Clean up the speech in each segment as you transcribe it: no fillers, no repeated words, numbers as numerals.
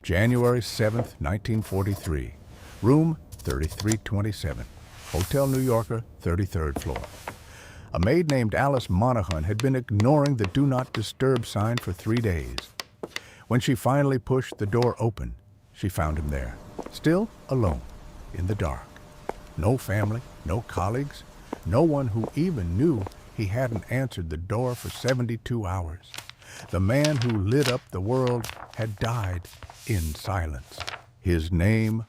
January 7th, 1943. Room 3327. Hotel New Yorker, 33rd floor. A maid named Alice Monaghan had been ignoring the Do Not Disturb sign for 3 days. When she finally pushed the door open, she found him there, still alone, in the dark. No family, no colleagues, no one who even knew he hadn't answered the door for 72 hours. The man who lit up the world had died in silence. His name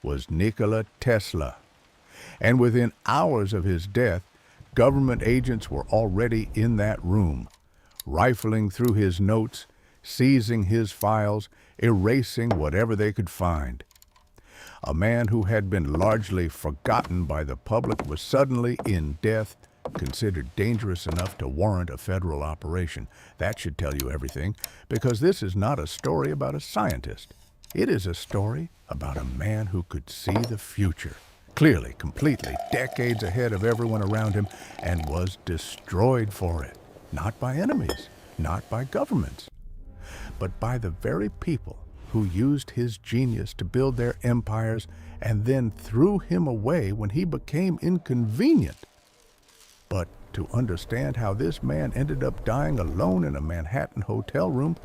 was Nikola Tesla. And within hours of his death, government agents were already in that room, rifling through his notes, seizing his files, erasing whatever they could find. A man who had been largely forgotten by the public was suddenly, in death, considered dangerous enough to warrant a federal operation. That should tell you everything, because this is not a story about a scientist. It is a story about a man who could see the future, clearly, completely, decades ahead of everyone around him, and was destroyed for it. Not by enemies, not by governments, but by the very people who used his genius to build their empires and then threw him away when he became inconvenient. But to understand how this man ended up dying alone in a Manhattan hotel room,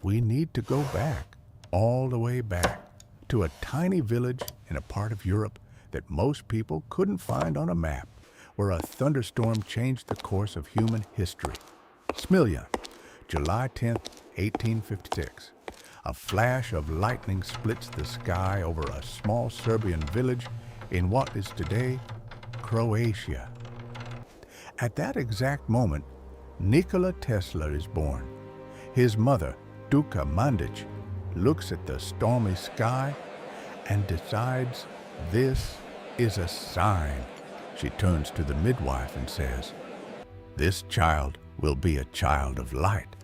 we need to go back, all the way back, to a tiny village in a part of Europe that most people couldn't find on a map, where a thunderstorm changed the course of human history. Smiljan, July 10th, 1856. A flash of lightning splits the sky over a small Serbian village in what is today Croatia. At that exact moment, Nikola Tesla is born. His mother, Duka Mandic, looks at the stormy sky and decides this is a sign. She turns to the midwife and says, "This child will be a child of light."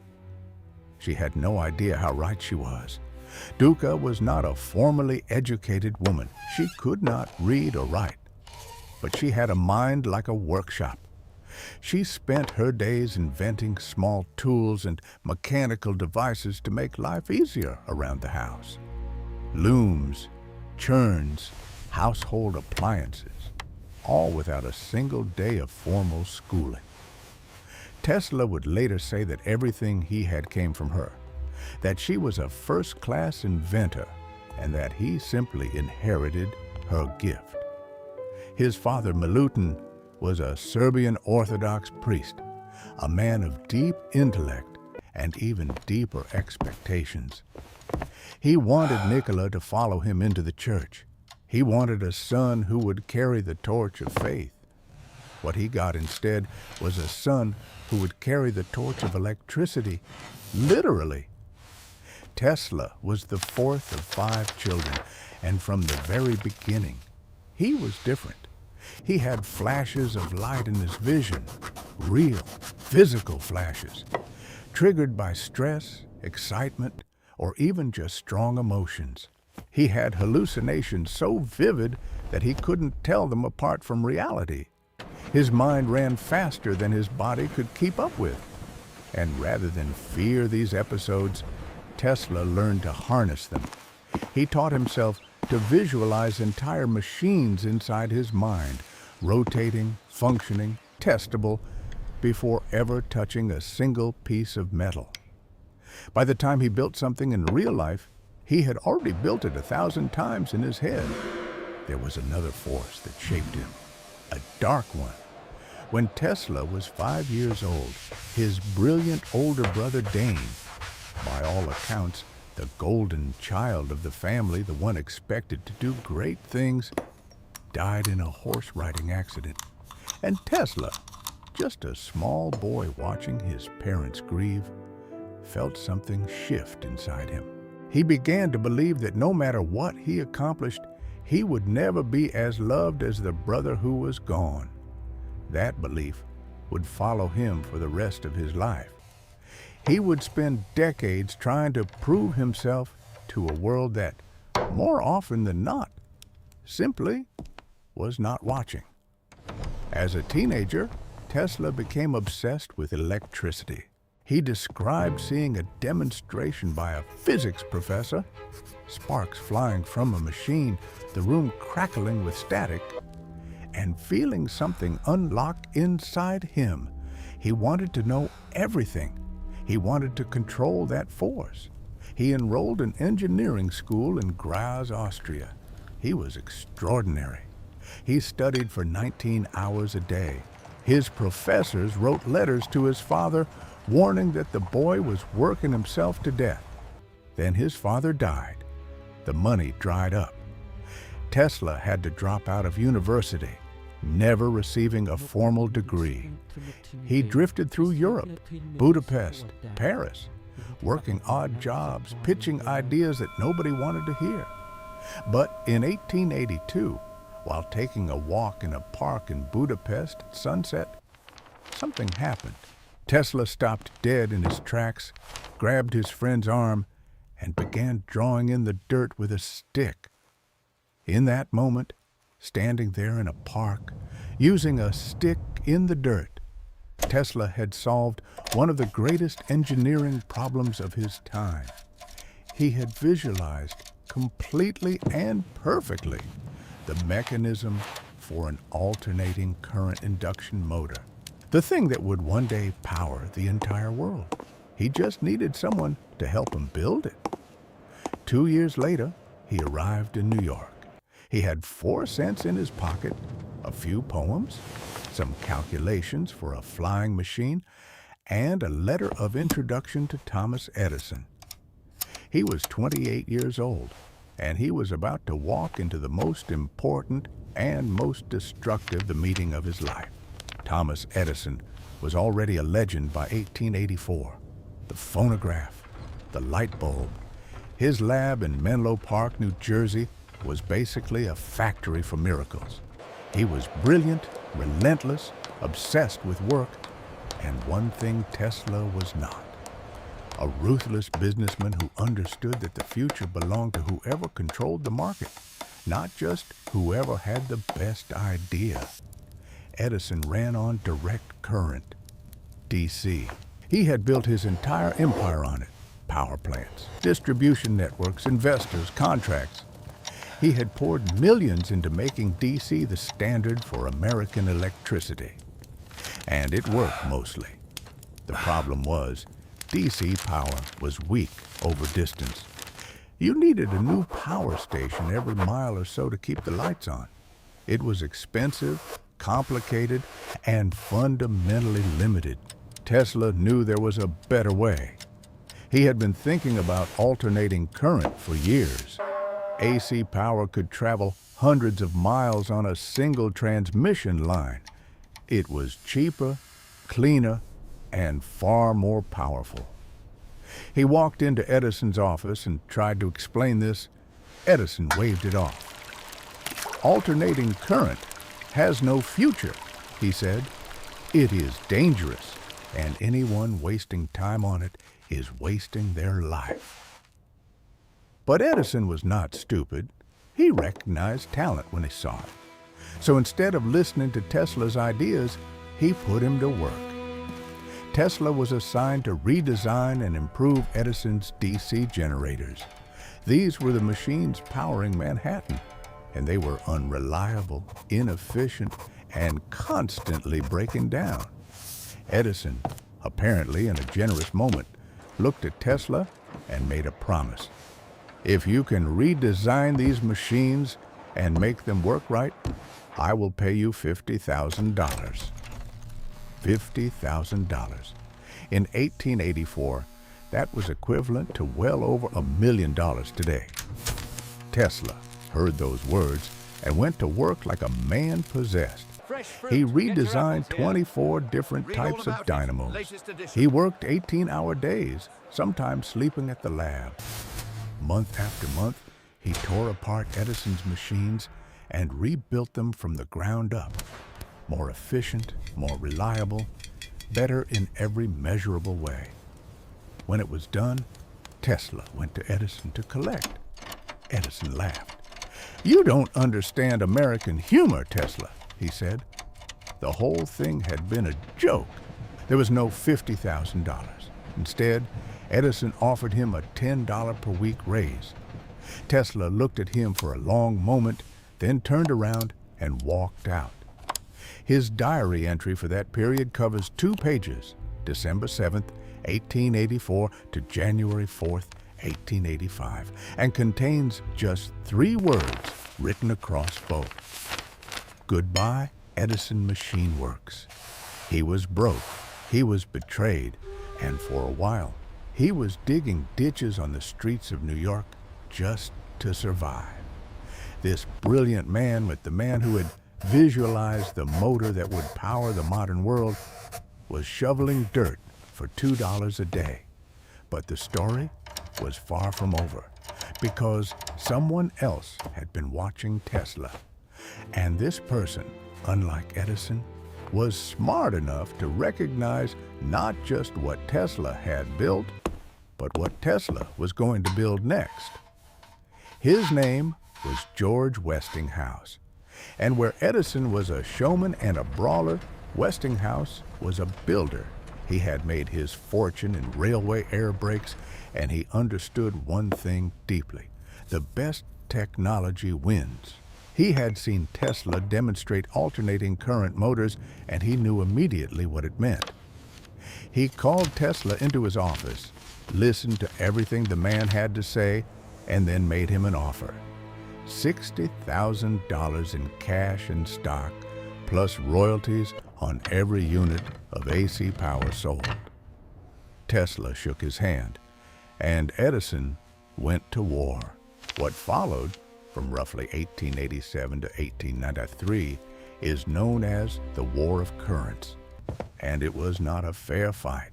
She had no idea how right she was. Duka was not a formally educated woman. She could not read or write, but she had a mind like a workshop. She spent her days inventing small tools and mechanical devices to make life easier around the house. Looms, churns, household appliances, all without a single day of formal schooling. Tesla would later say that everything he had came from her, that she was a first-class inventor, and that he simply inherited her gift. His father, Milutin, was a Serbian Orthodox priest, a man of deep intellect and even deeper expectations. He wanted Nikola to follow him into the church. He wanted a son who would carry the torch of faith. What he got instead was a son who would carry the torch of electricity, literally. Tesla was the fourth of 5 children, and from the very beginning, he was different. He had flashes of light in his vision, real, physical flashes, triggered by stress, excitement, or even just strong emotions. He had hallucinations so vivid that he couldn't tell them apart from reality. His mind ran faster than his body could keep up with. And rather than fear these episodes, Tesla learned to harness them. He taught himself to visualize entire machines inside his mind, rotating, functioning, testable, before ever touching a single piece of metal. By the time he built something in real life, he had already built it 1,000 times in his head. There was another force that shaped him, a dark one. When Tesla was 5 years old, his brilliant older brother Dane, by all accounts, the golden child of the family, the one expected to do great things, died in a horse riding accident. And Tesla, just a small boy watching his parents grieve, felt something shift inside him. He began to believe that no matter what he accomplished, he would never be as loved as the brother who was gone. That belief would follow him for the rest of his life. He would spend decades trying to prove himself to a world that, more often than not, simply was not watching. As a teenager, Tesla became obsessed with electricity. He described seeing a demonstration by a physics professor, sparks flying from a machine, the room crackling with static, and feeling something unlock inside him. He wanted to know everything. He wanted to control that force. He enrolled in engineering school in Graz, Austria. He was extraordinary. He studied for 19 hours a day. His professors wrote letters to his father warning that the boy was working himself to death. Then his father died. The money dried up. Tesla had to drop out of university, never receiving a formal degree. He drifted through Europe, Budapest, Paris, working odd jobs, pitching ideas that nobody wanted to hear. But in 1882, while taking a walk in a park in Budapest at sunset, something happened. Tesla stopped dead in his tracks, grabbed his friend's arm, and began drawing in the dirt with a stick. In that moment, standing there in a park, using a stick in the dirt, Tesla had solved one of the greatest engineering problems of his time. He had visualized completely and perfectly the mechanism for an alternating current induction motor, the thing that would one day power the entire world. He just needed someone to help him build it. 2 years later, he arrived in New York. He had 4 cents in his pocket, a few poems, some calculations for a flying machine, and a letter of introduction to Thomas Edison. He was 28 years old, and he was about to walk into the most important and most destructive meeting of his life. Thomas Edison was already a legend by 1884. The phonograph, the light bulb. His lab in Menlo Park, New Jersey, was basically a factory for miracles. He was brilliant, relentless, obsessed with work, and one thing Tesla was not: a ruthless businessman who understood that the future belonged to whoever controlled the market, not just whoever had the best idea. Edison ran on direct current, DC. He had built his entire empire on it: power plants, distribution networks, investors, contracts. He had poured millions into making DC the standard for American electricity. And it worked mostly. The problem was, DC power was weak over distance. You needed a new power station every mile or so to keep the lights on. It was expensive, complicated, and fundamentally limited. Tesla knew there was a better way. He had been thinking about alternating current for years. AC power could travel hundreds of miles on a single transmission line. It was cheaper, cleaner, and far more powerful. He walked into Edison's office and tried to explain this. Edison waved it off. "Alternating current has no future," he said. "It is dangerous, and anyone wasting time on it is wasting their life." But Edison was not stupid. He recognized talent when he saw it. So instead of listening to Tesla's ideas, he put him to work. Tesla was assigned to redesign and improve Edison's DC generators. These were the machines powering Manhattan, and they were unreliable, inefficient, and constantly breaking down. Edison, apparently in a generous moment, looked at Tesla and made a promise. "If you can redesign these machines and make them work right, I will pay you $50,000. $50,000. In 1884, that was equivalent to well over $1 million today. Tesla heard those words and went to work like a man possessed. He redesigned 24 different types of dynamos. He worked 18-hour days, sometimes sleeping at the lab. Month after month, he tore apart Edison's machines and rebuilt them from the ground up. More efficient, more reliable, better in every measurable way. When it was done, Tesla went to Edison to collect. Edison laughed. "You don't understand American humor, Tesla," he said. The whole thing had been a joke. There was no $50,000. Instead, Edison offered him a $10 per week raise. Tesla looked at him for a long moment, then turned around and walked out. His diary entry for that period covers 2 pages, December 7th, 1884 to January 4th, 1885, and contains just 3 words written across both. Goodbye, Edison Machine Works. He was broke, he was betrayed, and for a while, he was digging ditches on the streets of New York just to survive. This brilliant man, with the man who had visualized the motor that would power the modern world, was shoveling dirt for $2 a day. But the story was far from over, because someone else had been watching Tesla. And this person, unlike Edison, was smart enough to recognize not just what Tesla had built, but what Tesla was going to build next. His name was George Westinghouse. And where Edison was a showman and a brawler, Westinghouse was a builder. He had made his fortune in railway air brakes, and he understood one thing deeply: the best technology wins. He had seen Tesla demonstrate alternating current motors, and he knew immediately what it meant. He called Tesla into his office, listened to everything the man had to say, and then made him an offer: $60,000 in cash and stock, plus royalties on every unit of AC power sold. Tesla shook his hand, and Edison went to war. What followed, from roughly 1887 to 1893, is known as the War of Currents, and it was not a fair fight.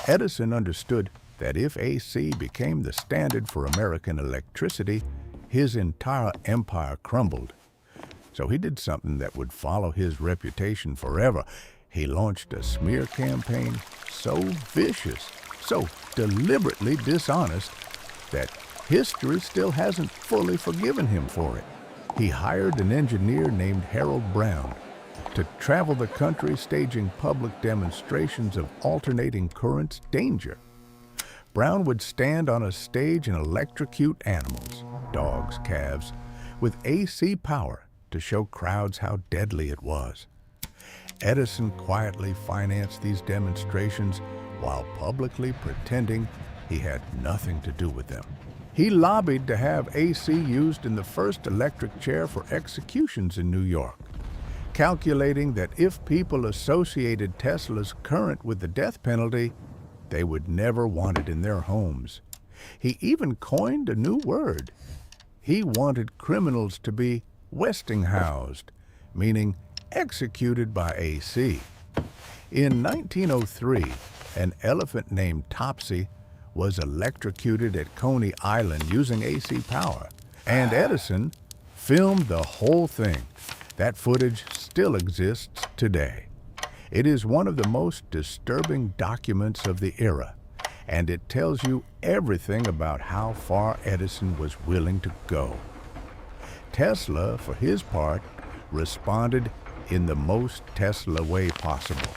Edison understood that if AC became the standard for American electricity, his entire empire crumbled. So he did something that would follow his reputation forever. He launched a smear campaign so vicious, so deliberately dishonest, that history still hasn't fully forgiven him for it. He hired an engineer named Harold Brown to travel the country staging public demonstrations of alternating currents danger. Brown would stand on a stage and electrocute animals, dogs, calves, with AC power to show crowds how deadly it was. Edison quietly financed these demonstrations while publicly pretending he had nothing to do with them. He lobbied to have AC used in the first electric chair for executions in New York, calculating that if people associated Tesla's current with the death penalty, they would never want it in their homes. He even coined a new word. He wanted criminals to be Westinghoused, meaning executed by AC. In 1903, an elephant named Topsy was electrocuted at Coney Island using AC power, and Edison filmed the whole thing. That footage still exists today. It is one of the most disturbing documents of the era, and it tells you everything about how far Edison was willing to go. Tesla, for his part, responded in the most Tesla way possible.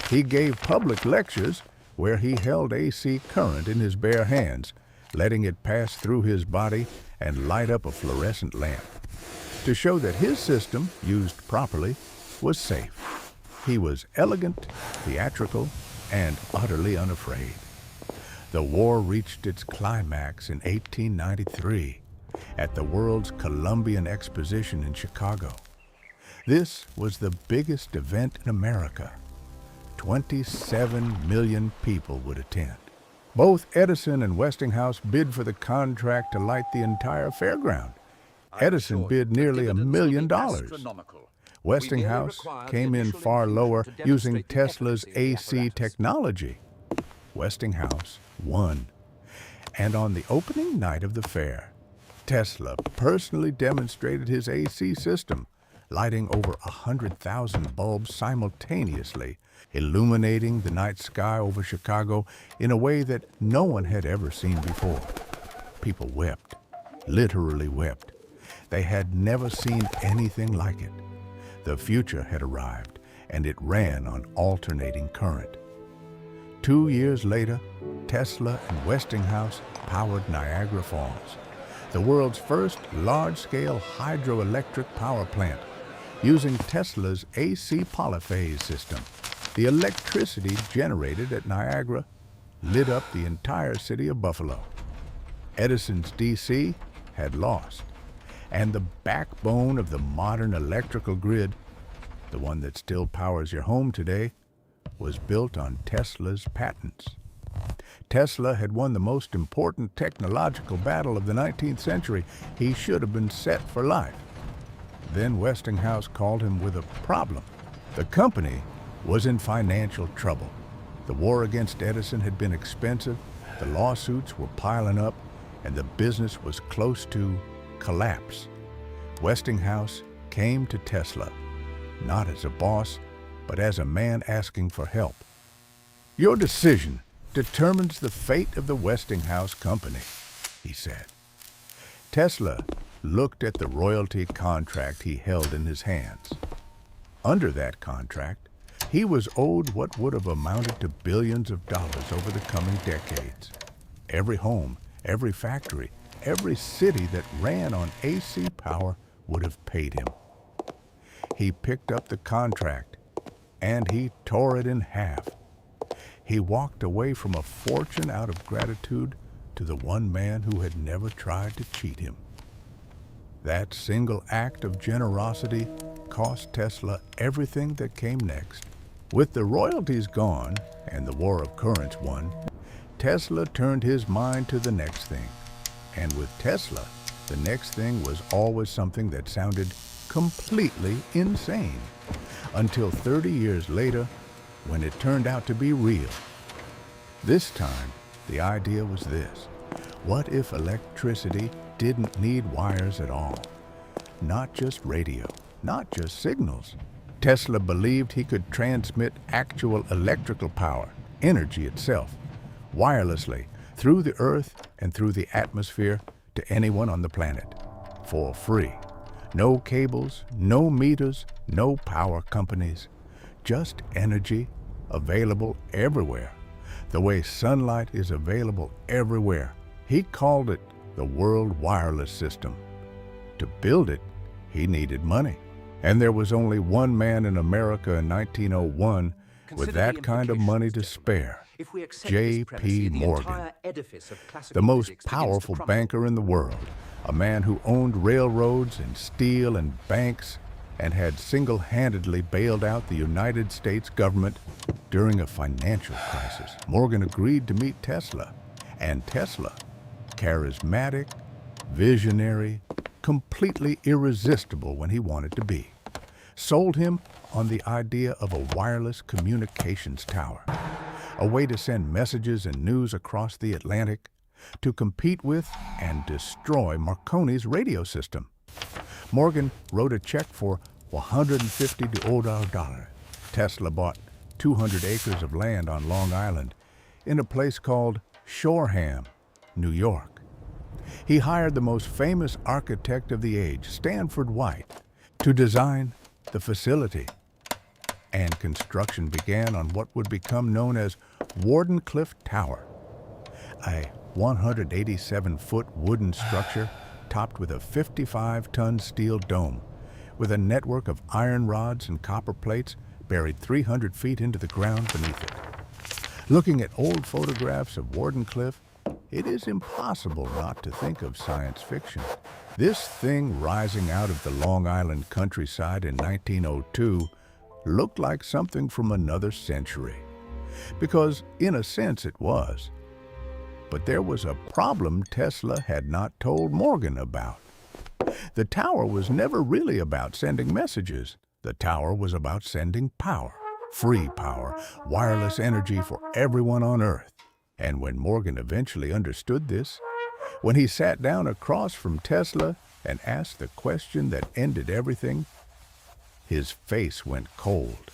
He gave public lectures where he held AC current in his bare hands, letting it pass through his body and light up a fluorescent lamp, to show that his system, used properly, was safe. He was elegant, theatrical, and utterly unafraid. The war reached its climax in 1893 at the World's Columbian Exposition in Chicago. This was the biggest event in America. 27 million people would attend. Both Edison and Westinghouse bid for the contract to light the entire fairground. Edison bid nearly $1 million. Westinghouse came in far lower, using Tesla's AC technology. Westinghouse won. And on the opening night of the fair, Tesla personally demonstrated his AC system, lighting over 100,000 bulbs simultaneously, illuminating the night sky over Chicago in a way that no one had ever seen before. People wept, literally wept. They had never seen anything like it. The future had arrived, and it ran on alternating current. 2 years later, Tesla and Westinghouse powered Niagara Falls, the world's first large-scale hydroelectric power plant, using Tesla's AC polyphase system. The electricity generated at Niagara lit up the entire city of Buffalo. Edison's DC had lost, and the backbone of the modern electrical grid, the one that still powers your home today, was built on Tesla's patents. Tesla had won the most important technological battle of the 19th century. He should have been set for life. Then Westinghouse called him with a problem. The company was in financial trouble. The war against Edison had been expensive, the lawsuits were piling up, and the business was close to collapse. Westinghouse came to Tesla, not as a boss, but as a man asking for help. "Your decision determines the fate of the Westinghouse company," he said. Tesla looked at the royalty contract he held in his hands. Under that contract, he was owed what would have amounted to billions of dollars over the coming decades. Every home, every factory, every city that ran on AC power would have paid him. He picked up the contract, and he tore it in half. He walked away from a fortune out of gratitude to the one man who had never tried to cheat him. That single act of generosity cost Tesla everything that came next. With the royalties gone and the war of currents won, Tesla turned his mind to the next thing. And with Tesla, the next thing was always something that sounded completely insane, until 30 years later, when it turned out to be real. This time, the idea was this: what if electricity didn't need wires at all? Not just radio, not just signals. Tesla believed he could transmit actual electrical power, energy itself, wirelessly through the Earth and through the atmosphere to anyone on the planet, for free. No cables, no meters, no power companies, just energy available everywhere, the way sunlight is available everywhere. He called it the World Wireless System. To build it, he needed money. And there was only one man in America in 1901 with that kind of money to spare: J.P. Morgan, the most powerful banker in the world, a man who owned railroads and steel and banks and had single-handedly bailed out the United States government during a financial crisis. Morgan agreed to meet Tesla, and Tesla, charismatic, visionary, completely irresistible when he wanted to be, sold him on the idea of a wireless communications tower, a way to send messages and news across the Atlantic to compete with and destroy Marconi's radio system. Morgan wrote a check for $150. Tesla bought 200 acres of land on Long Island in a place called Shoreham, New York. He hired the most famous architect of the age, Stanford White, to design the facility. And construction began on what would become known as Wardenclyffe Tower, a 187-foot wooden structure topped with a 55-ton steel dome, with a network of iron rods and copper plates buried 300 feet into the ground beneath it. Looking at old photographs of Wardenclyffe, it is impossible not to think of science fiction. This thing rising out of the Long Island countryside in 1902 looked like something from another century, because in a sense it was. But there was a problem Tesla had not told Morgan about. The tower was never really about sending messages. The tower was about sending power, free power, wireless energy for everyone on Earth. And when Morgan eventually understood this, when he sat down across from Tesla and asked the question that ended everything, his face went cold.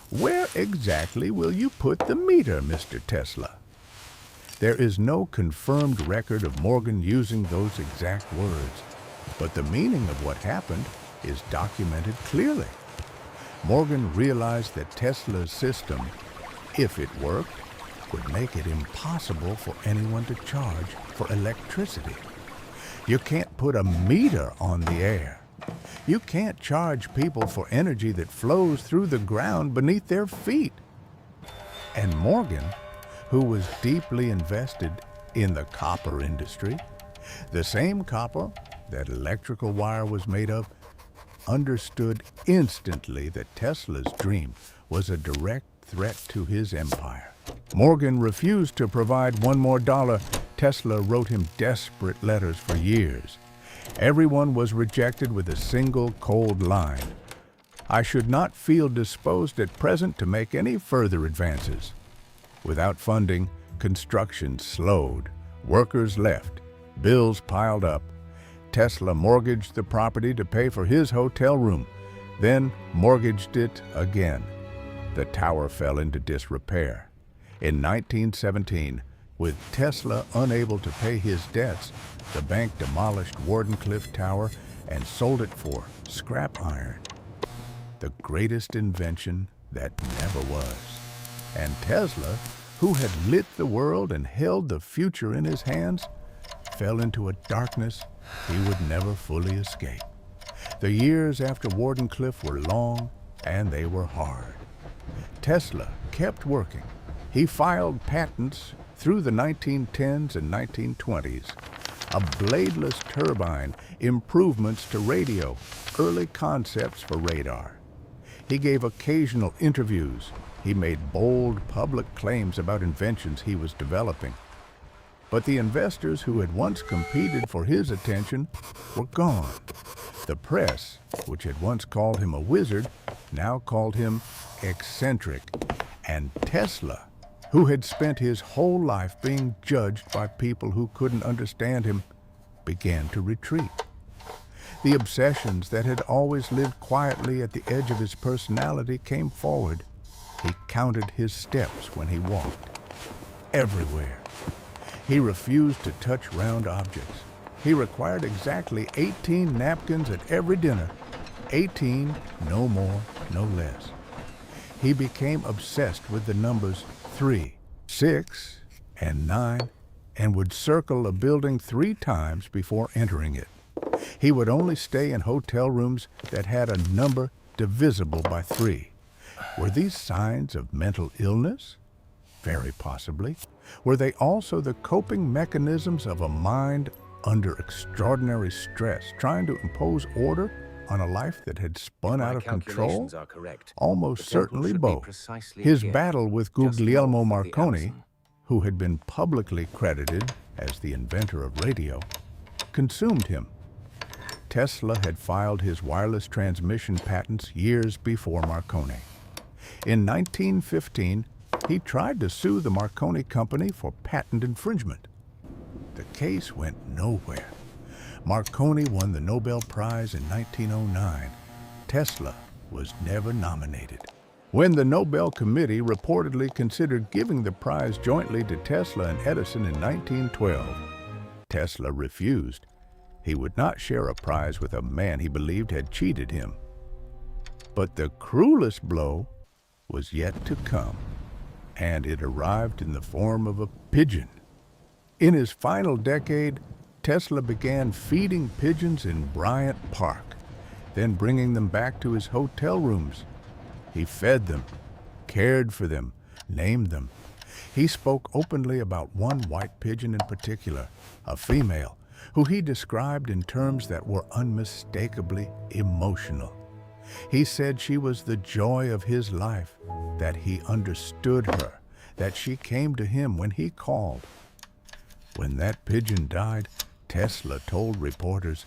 "Where exactly will you put the meter, Mr. Tesla?" There is no confirmed record of Morgan using those exact words, but the meaning of what happened is documented clearly. Morgan realized that Tesla's system if it worked, would make it impossible for anyone to charge for electricity. You can't put a meter on the air. You can't charge people for energy that flows through the ground beneath their feet. And Morgan, who was deeply invested in the copper industry, the same copper that electrical wire was made of, understood instantly that Tesla's dream was a direct threat to his empire. Morgan refused to provide $1 more. Tesla wrote him desperate letters for years. Everyone was rejected with a single cold line. I should not feel disposed at present to make any further advances. Without funding, construction slowed. Workers left. Bills piled up. Tesla mortgaged the property to pay for his hotel room, then mortgaged it again. The tower fell into disrepair. In 1917, with Tesla unable to pay his debts, the bank demolished Wardenclyffe Tower and sold it for scrap iron. The greatest invention that never was. And Tesla, who had lit the world and held the future in his hands, fell into a darkness he would never fully escape. The years after Wardenclyffe were long and they were hard. Tesla kept working. He filed patents through the 1910s and 1920s. A bladeless turbine, improvements to radio, early concepts for radar. He gave occasional interviews. He made bold public claims about inventions he was developing. But the investors who had once competed for his attention were gone. The press, which had once called him a wizard, now called him eccentric. And Tesla, who had spent his whole life being judged by people who couldn't understand him, began to retreat. The obsessions that had always lived quietly at the edge of his personality came forward. He counted his steps when he walked. Everywhere. He refused to touch round objects. He required exactly 18 napkins at every dinner. 18, no more, no less. He became obsessed with the numbers 3, 6, and 9, and would circle a building 3 times before entering it. He would only stay in hotel rooms that had a number divisible by 3. Were these signs of mental illness? Very possibly. Were they also the coping mechanisms of a mind under extraordinary stress, trying to impose order on a life that had spun out of control? Almost certainly both. His battle with Guglielmo Marconi, who had been publicly credited as the inventor of radio, consumed him. Tesla had filed his wireless transmission patents years before Marconi. In 1915, he tried to sue the Marconi Company for patent infringement. The case went nowhere. Marconi won the Nobel Prize in 1909. Tesla was never nominated. When the Nobel Committee reportedly considered giving the prize jointly to Tesla and Edison in 1912, Tesla refused. He would not share a prize with a man he believed had cheated him. But the cruelest blow was yet to come, and it arrived in the form of a pigeon. In his final decade, Tesla began feeding pigeons in Bryant Park, then bringing them back to his hotel rooms. He fed them, cared for them, named them. He spoke openly about one white pigeon in particular, a female, who he described in terms that were unmistakably emotional. He said she was the joy of his life, that he understood her, that she came to him when he called. When that pigeon died, Tesla told reporters,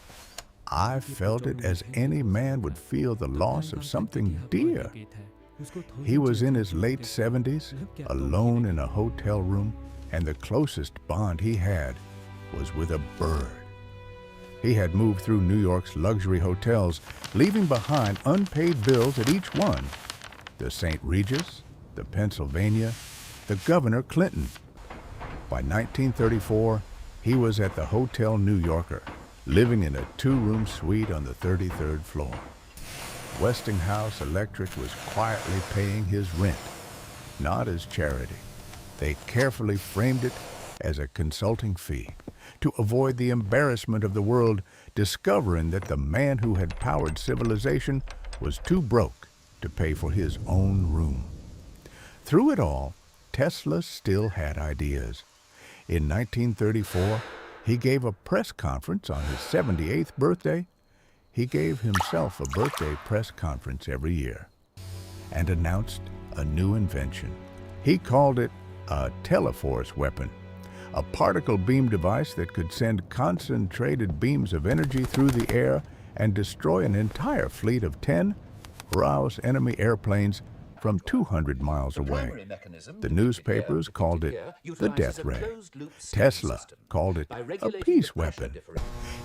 "I felt it as any man would feel the loss of something dear." He was in his late 70s, alone in a hotel room, and the closest bond he had was with a bird. He had moved through New York's luxury hotels, leaving behind unpaid bills at each one. The St. Regis, the Pennsylvania, the Governor Clinton. By 1934, he was at the Hotel New Yorker, living in a 2-room suite on the 33rd floor. Westinghouse Electric was quietly paying his rent. not as charity. They carefully framed it as a consulting fee to avoid the embarrassment of the world discovering that the man who had powered civilization was too broke to pay for his own room. Through it all, Tesla still had ideas. In 1934, he gave a press conference on his 78th birthday. He gave himself a birthday press conference every year and announced a new invention. He called it a teleforce weapon, a particle beam device that could send concentrated beams of energy through the air and destroy an entire fleet of 10 Rouse enemy airplanes from 200 miles away. The newspapers called it the death ray. Tesla called it a peace weapon.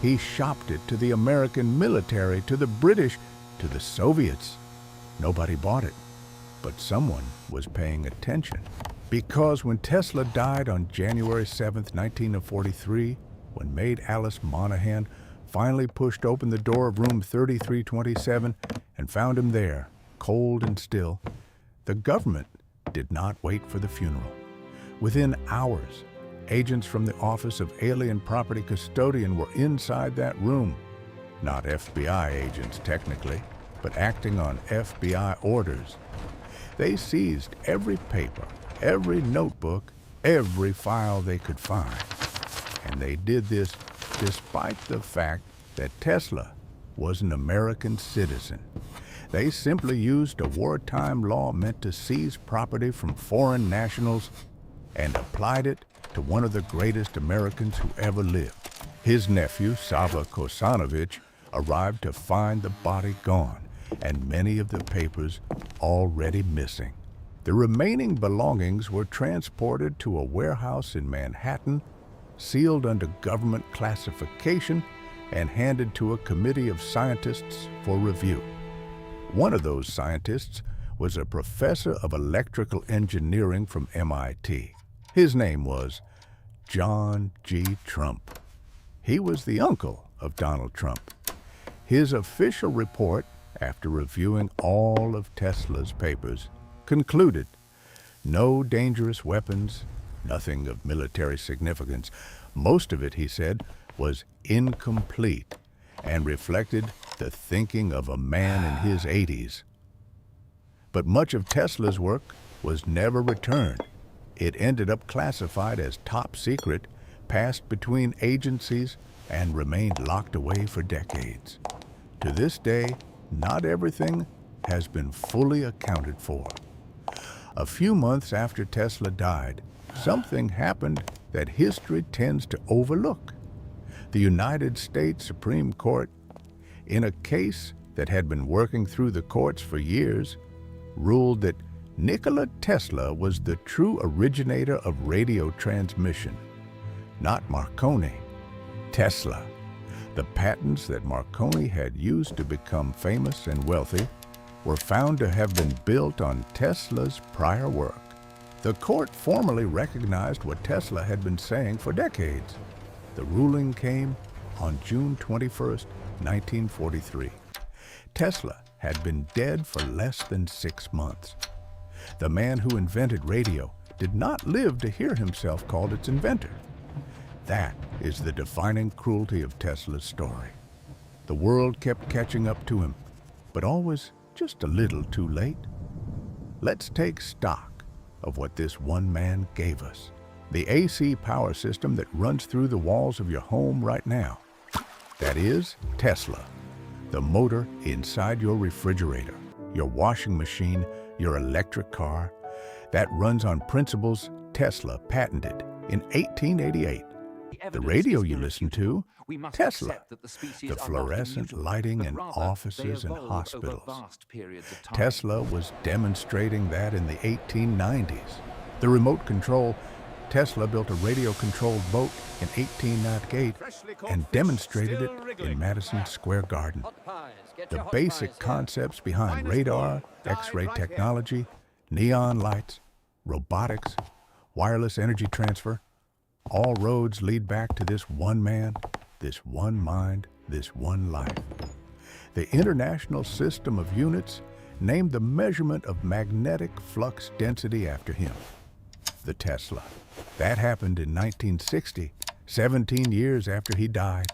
He shopped it to the American military, to the British, to the Soviets. Nobody bought it, but someone was paying attention. Because when Tesla died on January 7th, 1943, when maid Alice Monaghan finally pushed open the door of room 3327 and found him there, cold and still, the government did not wait for the funeral. Within hours, agents from the Office of Alien Property Custodian were inside that room. Not FBI agents technically, but acting on FBI orders. They seized every paper, every notebook, every file they could find. And they did this despite the fact that Tesla was an American citizen. They simply used a wartime law meant to seize property from foreign nationals and applied it to one of the greatest Americans who ever lived. His nephew, Sava Kosanovich, arrived to find the body gone and many of the papers already missing. The remaining belongings were transported to a warehouse in Manhattan, sealed under government classification, and handed to a committee of scientists for review. One of those scientists was a professor of electrical engineering from MIT. His name was John G. Trump. He was the uncle of Donald Trump. His official report, after reviewing all of Tesla's papers, concluded no dangerous weapons, nothing of military significance. Most of it, he said, was incomplete and reflected the thinking of a man in his 80s. But much of Tesla's work was never returned. It ended up classified as top secret, passed between agencies, and remained locked away for decades. To this day, not everything has been fully accounted for. A few months after Tesla died, something happened that history tends to overlook. The United States Supreme Court, in a case that had been working through the courts for years, ruled that Nikola Tesla was the true originator of radio transmission, not Marconi. Tesla. The patents that Marconi had used to become famous and wealthy were found to have been built on Tesla's prior work. The court formally recognized what Tesla had been saying for decades. The ruling came on June 21st, 1943. Tesla had been dead for less than 6 months. The man who invented radio did not live to hear himself called its inventor. That is the defining cruelty of Tesla's story. The world kept catching up to him, but always just a little too late. Let's take stock of what this one man gave us. The AC power system that runs through the walls of your home right now. That is Tesla. The motor inside your refrigerator, your washing machine, your electric car, that runs on principles Tesla patented in 1888. The radio you listen to, Tesla. The fluorescent lighting in offices and hospitals. Tesla was demonstrating that in the 1890s. The remote control, Tesla built a radio-controlled boat in 1898 and demonstrated it in Madison Square Garden. The basic concepts behind radar, X-ray technology, neon lights, robotics, wireless energy transfer, all roads lead back to this one man, this one mind, this one life. The international system of units named the measurement of magnetic flux density after him, the Tesla. That happened in 1960, 17 years after he died.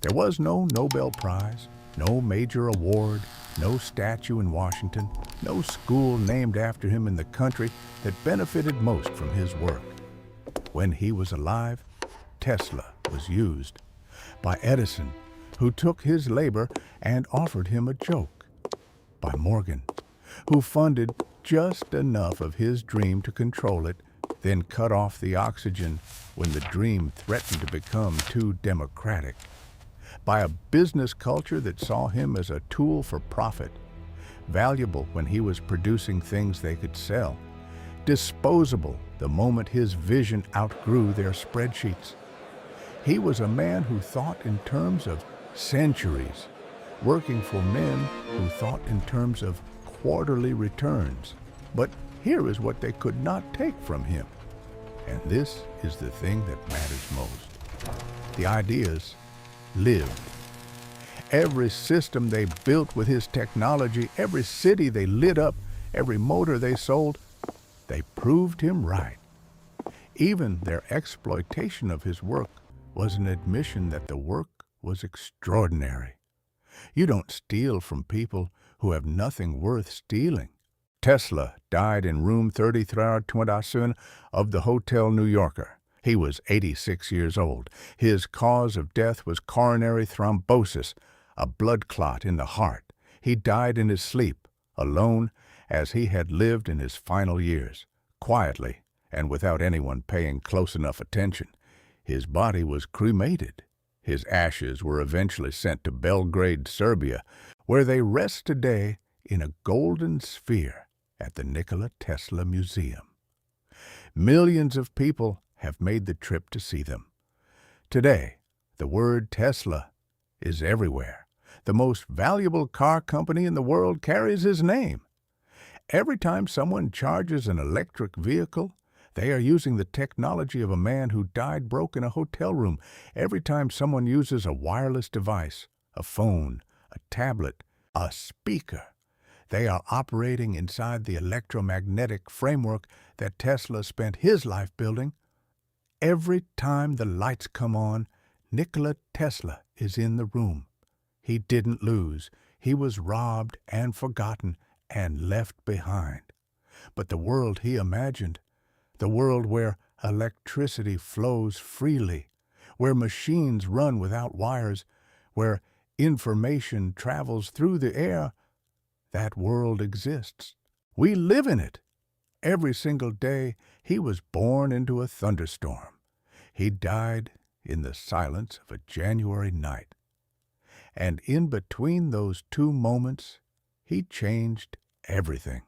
There was no Nobel Prize, no major award, no statue in Washington, no school named after him in the country that benefited most from his work. When he was alive, Tesla was used by Edison, who took his labor and offered him a joke, by Morgan, who funded just enough of his dream to control it, then cut off the oxygen when the dream threatened to become too democratic, by a business culture that saw him as a tool for profit, valuable when he was producing things they could sell, disposable the moment his vision outgrew their spreadsheets. He was a man who thought in terms of centuries, working for men who thought in terms of quarterly returns. But here is what they could not take from him. And this is the thing that matters most. The ideas lived. Every system they built with his technology, every city they lit up, every motor they sold, they proved him right. Even their exploitation of his work was an admission that the work was extraordinary. You don't steal from people who have nothing worth stealing. Tesla died in room 3327 of the Hotel New Yorker. He was 86 years old. His cause of death was coronary thrombosis, a blood clot in the heart. He died in his sleep, alone as he had lived in his final years, quietly and without anyone paying close enough attention. His body was cremated. His ashes were eventually sent to Belgrade, Serbia, where they rest today in a golden sphere at the Nikola Tesla Museum. Millions of people have made the trip to see them. Today, the word Tesla is everywhere. The most valuable car company in the world carries his name. Every time someone charges an electric vehicle, they are using the technology of a man who died broke in a hotel room. Every time someone uses a wireless device, a phone, a tablet, a speaker, they are operating inside the electromagnetic framework that Tesla spent his life building. Every time the lights come on, Nikola Tesla is in the room. He didn't lose. He was robbed and forgotten and left behind. But the world he imagined, the world where electricity flows freely, where machines run without wires, where information travels through the air, that world exists. We live in it. Every single day, he was born into a thunderstorm. He died in the silence of a January night. And in between those two moments, he changed everything.